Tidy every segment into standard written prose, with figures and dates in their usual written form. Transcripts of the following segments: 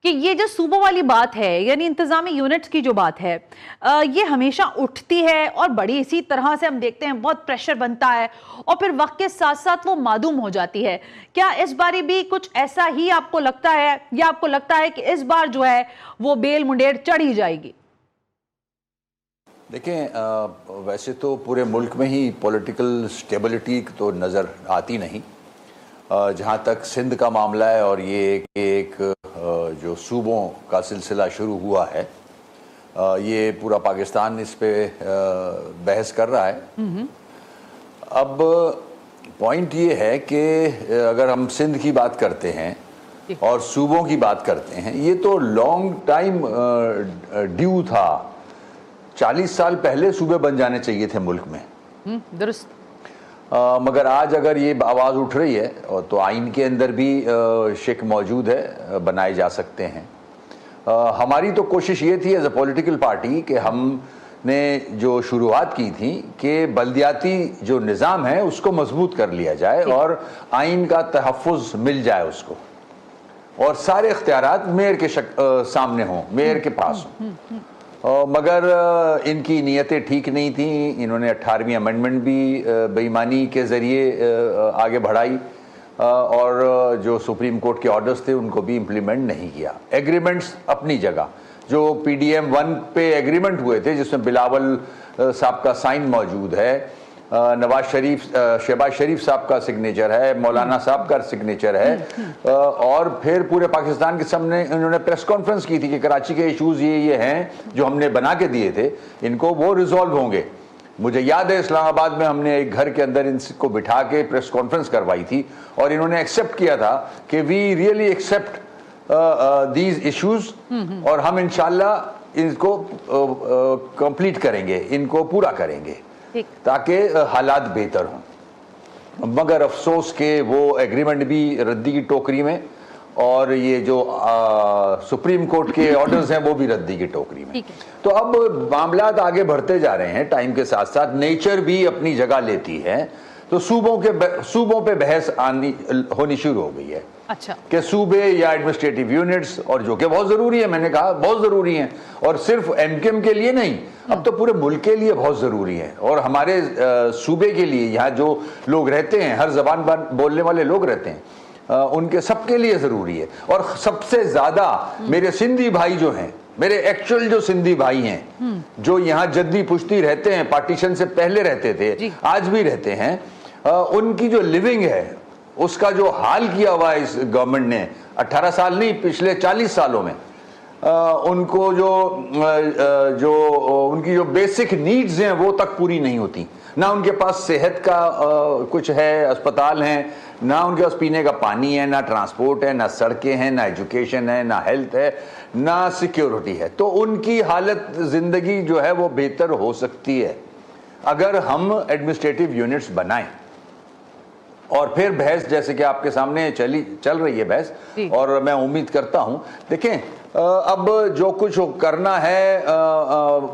کہ یہ جو صوبوں والی بات ہے یعنی انتظامی یونٹس کی جو بات ہے یہ ہمیشہ اٹھتی ہے اور بڑی اسی طرح سے ہم دیکھتے ہیں بہت پریشر بنتا ہے اور پھر وقت کے ساتھ ساتھ وہ معدوم ہو جاتی ہے. کیا اس باری بھی کچھ ایسا ہی آپ کو لگتا ہے یا آپ کو لگتا ہے کہ اس بار جو ہے وہ بیل منڈیر چڑھ ہی جائے گی؟ دیکھیں ویسے تو پورے ملک میں ہی پولیٹیکل سٹیبلٹی تو نظر آتی نہیں. جہاں تک سندھ کا معاملہ ہے اور یہ ایک جو صوبوں کا سلسلہ شروع ہوا ہے یہ پورا پاکستان اس پہ بحث کر رہا ہے. اب پوائنٹ یہ ہے کہ اگر ہم سندھ کی بات کرتے ہیں اور صوبوں کی بات کرتے ہیں یہ تو لانگ ٹائم ڈیو تھا. 40 سال پہلے صوبے بن جانے چاہیے تھے ملک میں. درست. مگر آج اگر یہ آواز اٹھ رہی ہے تو آئین کے اندر بھی شک موجود ہے بنائے جا سکتے ہیں. ہماری تو کوشش یہ تھی ایز اے پولیٹیکل پارٹی کہ ہم نے جو شروعات کی تھی کہ بلدیاتی جو نظام ہے اس کو مضبوط کر لیا جائے اور آئین کا تحفظ مل جائے اس کو اور سارے اختیارات میئر کے سامنے ہوں میئر کے پاس ہوں. مگر ان کی نیتیں ٹھیک نہیں تھیں. انہوں نے 18ویں امینڈمنٹ بھی بے ایمانی کے ذریعے آگے بڑھائی اور جو سپریم کورٹ کے آرڈرز تھے ان کو بھی امپلیمنٹ نہیں کیا. ایگریمنٹس اپنی جگہ جو PDM-1 پہ ایگریمنٹ ہوئے تھے جس میں بلاول صاحب کا سائن موجود ہے, نواز شریف شہباز شریف صاحب کا سگنیچر ہے, مولانا صاحب کا سگنیچر ہے اور پھر پورے پاکستان کے سامنے انہوں نے پریس کانفرنس کی تھی کہ کراچی کے ایشوز یہ ہیں جو ہم نے بنا کے دیے تھے ان کو وہ ریزالو ہوں گے. مجھے یاد ہے اسلام آباد میں ہم نے ایک گھر کے اندر ان کو بٹھا کے پریس کانفرنس کروائی تھی اور انہوں نے ایکسیپٹ کیا تھا کہ we really accept these issues اور ہم انشاءاللہ ان کو کمپلیٹ کریں گے, ان کو پورا کریں گے تاکہ حالات بہتر ہوں. مگر افسوس کہ وہ ایگریمنٹ بھی ردی کی ٹوکری میں اور یہ جو سپریم کورٹ کے آرڈرز ہیں وہ بھی ردی کی ٹوکری میں. تو اب معاملات آگے بڑھتے جا رہے ہیں ٹائم کے ساتھ ساتھ, نیچر بھی اپنی جگہ لیتی ہے تو صوبوں پہ بحث ہونی شروع ہو گئی ہے. اچھا. کہ صوبے یا ایڈمنسٹریٹو یونٹس اور جو کہ بہت ضروری ہے, میں نے کہا بہت ضروری ہیں اور صرف MKM کے لیے نہیں اب تو پورے ملک کے لیے بہت ضروری ہے اور ہمارے صوبے کے لیے یہاں جو لوگ رہتے ہیں ہر زبان بولنے والے لوگ رہتے ہیں ان کے سب کے لیے ضروری ہے. اور سب سے زیادہ میرے سندھی بھائی جو ہیں, میرے ایکچوئل جو سندھی بھائی ہیں جو یہاں جدی پشتی رہتے ہیں, پارٹیشن سے پہلے رہتے تھے آج بھی رہتے ہیں, ان کی جو لیونگ ہے اس کا جو حال کیا ہوا ہے اس گورنمنٹ نے 18 سال نہیں پچھلے 40 سالوں میں, ان کو جو ان کی جو بیسک نیڈز ہیں وہ تک پوری نہیں ہوتی. نہ ان کے پاس صحت کا کچھ ہے, اسپتال ہیں, نہ ان کے پاس پینے کا پانی ہے, نہ ٹرانسپورٹ ہے, نہ سڑکیں ہیں, نہ ایجوکیشن ہے, نہ ہیلتھ ہے, نہ سیکیورٹی ہے. تو ان کی حالت زندگی جو ہے وہ بہتر ہو سکتی ہے اگر ہم ایڈمنسٹریٹو یونٹس بنائیں. اور پھر بحث جیسے کہ آپ کے سامنے چل رہی ہے بحث اور میں امید کرتا ہوں دیکھیں اب جو کچھ کرنا ہے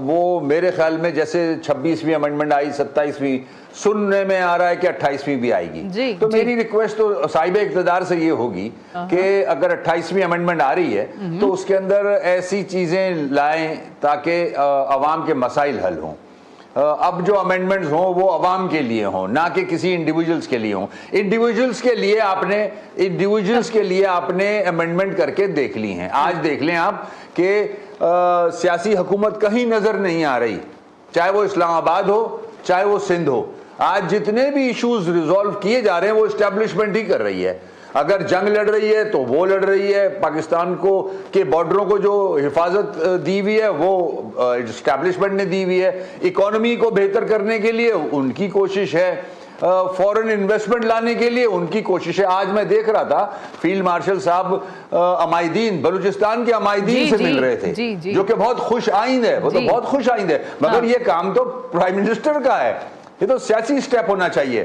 وہ میرے خیال میں جیسے 26ویں امینڈمنٹ آئی, 27ویں سننے میں آ رہا ہے کہ 28ویں بھی آئے گی. تو میری ریکویسٹ تو صاحب اقتدار سے یہ ہوگی کہ اگر 28ویں امینڈمنٹ آ رہی ہے تو اس کے اندر ایسی چیزیں لائیں تاکہ عوام کے مسائل حل ہوں. اب جو امینڈمنٹس ہوں وہ عوام کے لیے ہوں نہ کہ کسی انڈیویجولز کے لیے ہوں. انڈیویجولز کے لیے آپ نے امینڈمنٹ کر کے دیکھ لی ہیں. آج دیکھ لیں آپ کہ سیاسی حکومت کہیں نظر نہیں آ رہی, چاہے وہ اسلام آباد ہو چاہے وہ سندھ ہو. آج جتنے بھی ایشوز ریزالو کیے جا رہے ہیں وہ اسٹیبلشمنٹ ہی کر رہی ہے. اگر جنگ لڑ رہی ہے تو وہ لڑ رہی ہے, پاکستان کو کے بارڈروں کو جو حفاظت دی ہوئی ہے وہ اسٹیبلشمنٹ نے دی ہوئی ہے, اکانومی کو بہتر کرنے کے لیے ان کی کوشش ہے, فورن انویسٹمنٹ لانے کے لیے ان کی کوشش ہے. آج میں دیکھ رہا تھا فیلڈ مارشل صاحب عمائدین بلوچستان کے عمائدین سے مل رہے تھے جو کہ بہت خوش آئند ہے, وہ تو بہت خوش آئند ہے, مگر یہ کام تو پرائم منسٹر کا ہے, یہ تو سیاسی سٹیپ ہونا چاہیے.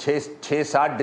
6-7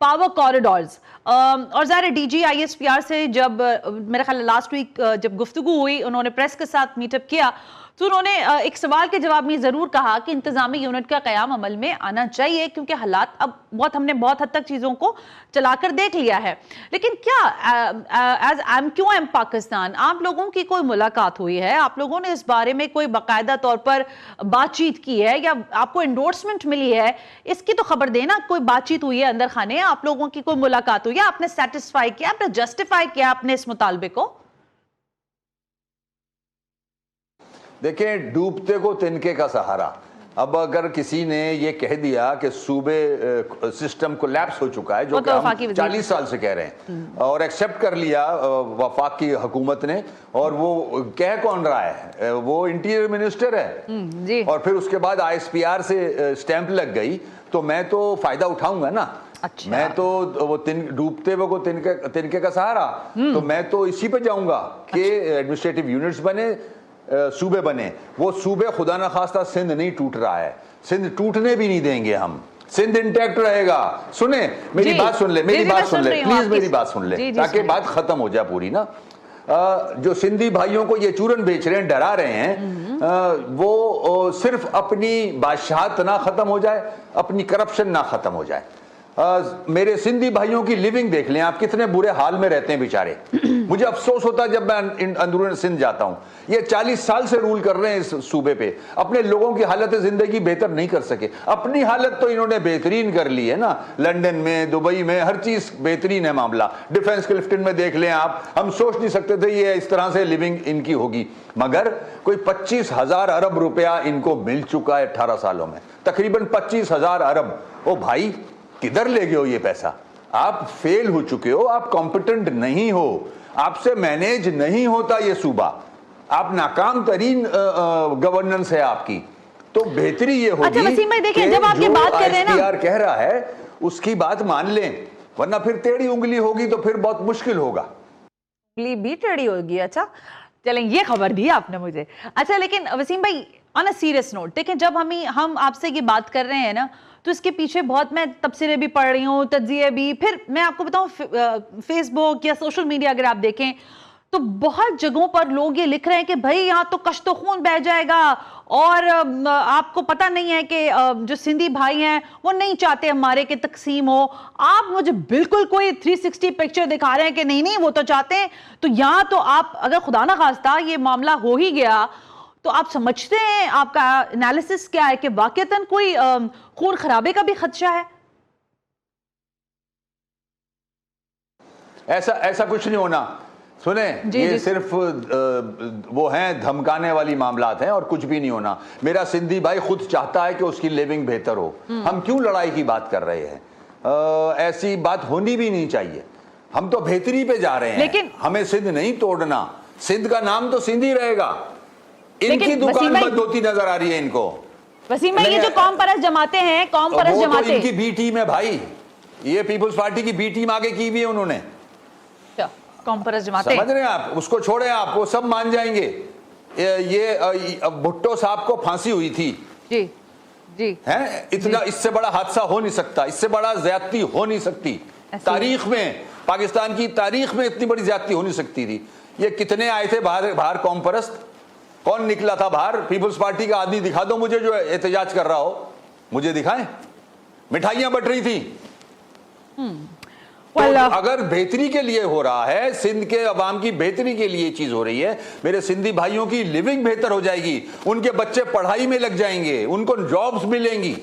پاور کوریڈورز، اور ظاہر D G I S P R سے جب میرا خیال لاسٹ ویک جب گفتگو ہوئی، انہوں نے پریس کے ساتھ میٹ اپ کیا، تو انہوں نے ایک سوال کے جواب میں ضرور کہا کہ انتظامی یونٹ کا قیام عمل میں آنا چاہیے، کیونکہ حالات اب ہم نے بہت حد تک چیزوں کو چلا کر دیکھ لیا ہے۔ لیکن کیا ایز MQM پاکستان آپ لوگوں کی کوئی ملاقات ہوئی ہے؟ آپ لوگوں نے اس بارے میں کوئی باقاعدہ طور پر بات چیت کی ہے یا آپ کو انڈورسمنٹ ملی ہے؟ اس کی تو خبر دینا، کوئی بات چیت ہوئی ہے اندر خانے، آپ لوگوں کی کوئی ملاقات ہوئی ہے، آپ نے سیٹسفائی کیا، آپ نے جسٹیفائی کیا اپنے اس مطالبے کو؟ دیکھیں، ڈوبتے کو تنکے کا سہارا۔ اب اگر کسی نے یہ کہہ دیا کہ صوبے سسٹم کو لیپس ہو چکا ہے، جو کہ ہم 40 سال سے کہہ رہے ہیں، اور ایکسیپٹ کر لیا وفاق کی حکومت نے، اور وہ کہہ کون رہا ہے؟ وہ انٹیریئر منسٹر ہے، اور پھر اس کے بعد ISPR سے سٹیمپ لگ گئی، تو میں تو فائدہ اٹھاؤں گا نا۔ میں تو وہ ڈوبتے وہ تنکے کا سہارا، تو میں تو اسی پہ جاؤں گا کہ ایڈمنسٹریٹو یونٹس بنے، صوبے بنے۔ وہ صوبے خدا نخواستہ سندھ نہیں ٹوٹ رہا ہے، سندھ ٹوٹنے بھی نہیں دیں گے ہم، سندھ انٹیکٹ رہے گا۔ سنیں میری بات سن لیں، میری بات سن لیں پلیز، میری بات سن لیں تاکہ بات ختم ہو جائے پوری نا۔ جو سندھی بھائیوں کو یہ چورن بیچ رہے ہیں، ڈرا رہے ہیں، وہ صرف اپنی بادشاہت نہ ختم ہو جائے، اپنی کرپشن نہ ختم ہو جائے۔ میرے سندھی بھائیوں کی لیونگ دیکھ لیں آپ، کتنے برے حال میں رہتے ہیں بیچارے۔ مجھے افسوس ہوتا ہے جب میں اندرون سندھ جاتا ہوں، یہ 40 سال سے رول کر رہے ہیں اس صوبے پہ، اپنے لوگوں کی حالت زندگی بہتر نہیں کر سکے۔ اپنی حالت تو انہوں نے بہترین کر لی ہے نا، لنڈن میں، دبئی میں، ہر چیز بہترین ہے معاملہ۔ ڈیفنس کلفٹن میں دیکھ لیں آپ، ہم سوچ نہیں سکتے تھے یہ اس طرح سے لیونگ ان کی ہوگی، مگر کوئی 25,000 ارب روپیہ ان کو مل چکا ہے 18 سالوں میں، تقریباً 25,000 ارب۔ او بھائی، کدھر لے گئے ہو یہ پیسہ؟ آپ فیل ہو چکے ہو، آپ کمپیٹنٹ نہیں ہو، آپ سے مینیج نہیں ہوتا یہ صوبہ، آپ ناکام ترین گورننس ہے آپ کی۔ تو بہتری یہ ہوگی کہ جو ISPR کہہ رہا ہے اس کی بات مان لیں، ورنہ پھر ٹیڑھی انگلی ہوگی تو پھر بہت مشکل ہوگا۔ انگلی بھی ٹیڑھی ہوگی، اچھا چلیں یہ خبر دی آپ نے مجھے۔ اچھا لیکن وسیم بھائی، آن اے سیریس نوٹ، دیکھیں جب ہم آپ سے یہ بات کر رہے ہیں نا، تو اس کے پیچھے بہت میں تبصرے بھی پڑھ رہی ہوں، تجزیے بھی، پھر میں آپ کو بتاؤں فیس بک یا سوشل میڈیا اگر آپ دیکھیں تو بہت جگہوں پر لوگ یہ لکھ رہے ہیں کہ بھائی یہاں تو کشت و خون بہہ جائے گا، اور آپ کو پتہ نہیں ہے کہ جو سندھی بھائی ہیں وہ نہیں چاہتے ہمارے کہ تقسیم ہو۔ آپ مجھے بالکل کوئی 360 پکچر دکھا رہے ہیں کہ نہیں وہ تو چاہتے ہیں، تو یہاں تو آپ اگر خدا نہ خواستہ یہ معاملہ ہو ہی گیا تو آپ سمجھتے ہیں، آپ کا انالیسس کیا ہے کہ واقعتاً کوئی خون خرابے کا بھی خدشہ ہے؟ ایسا کچھ نہیں ہونا۔ سنیں، یہ صرف وہ ہیں دھمکانے والی معاملات ہیں، اور کچھ بھی نہیں ہونا۔ میرا سندھی بھائی خود چاہتا ہے کہ اس کی لیونگ بہتر ہو، ہم کیوں لڑائی کی بات کر رہے ہیں؟ ایسی بات ہونی بھی نہیں چاہیے۔ ہم تو بہتری پہ جا رہے ہیں، لیکن ہمیں سندھ نہیں توڑنا، سندھ کا نام تو سندھ ہی رہے گا۔ ان کی دکان بند ہوتی نظر آ رہی ہے ان کو۔ وسیم بھائی، یہ جو قوم پرست جماعتیں ہیں، قوم پرست جماعتیں، ان کی بی ٹیم ہے بھائی، یہ پیپلز پارٹی کی بی ٹیم آگے کی بھی ہے انہوں نے، قوم پرست جماعتیں، سمجھ رہے ہیں آپ؟ اس کو چھوڑیں آپ، وہ سب مان جائیں گے۔ یہ بھٹو صاحب کو پھانسی ہوئی تھی، جی اتنا اس سے بڑا حادثہ ہو نہیں سکتا، اس سے بڑا زیادتی ہو نہیں سکتی تاریخ میں، پاکستان کی تاریخ میں اتنی بڑی زیادتی ہو نہیں سکتی تھی۔ یہ کتنے آئے تھے باہر قوم پرست؟ کون نکلا تھا باہر؟ پیپلز پارٹی کا آدمی دکھا دو مجھے جو احتجاج کر رہا ہو، مجھے دکھائیں۔ مٹھائیاں بٹ رہی تھی۔ اگر بہتری کے لیے ہو رہا ہے، سندھ کے عوام کی بہتری کے لیے چیز ہو رہی ہے، میرے سندھی بھائیوں کی لیونگ بہتر ہو جائے گی، ان کے بچے پڑھائی میں لگ جائیں گے، ان کو جابز ملیں گی،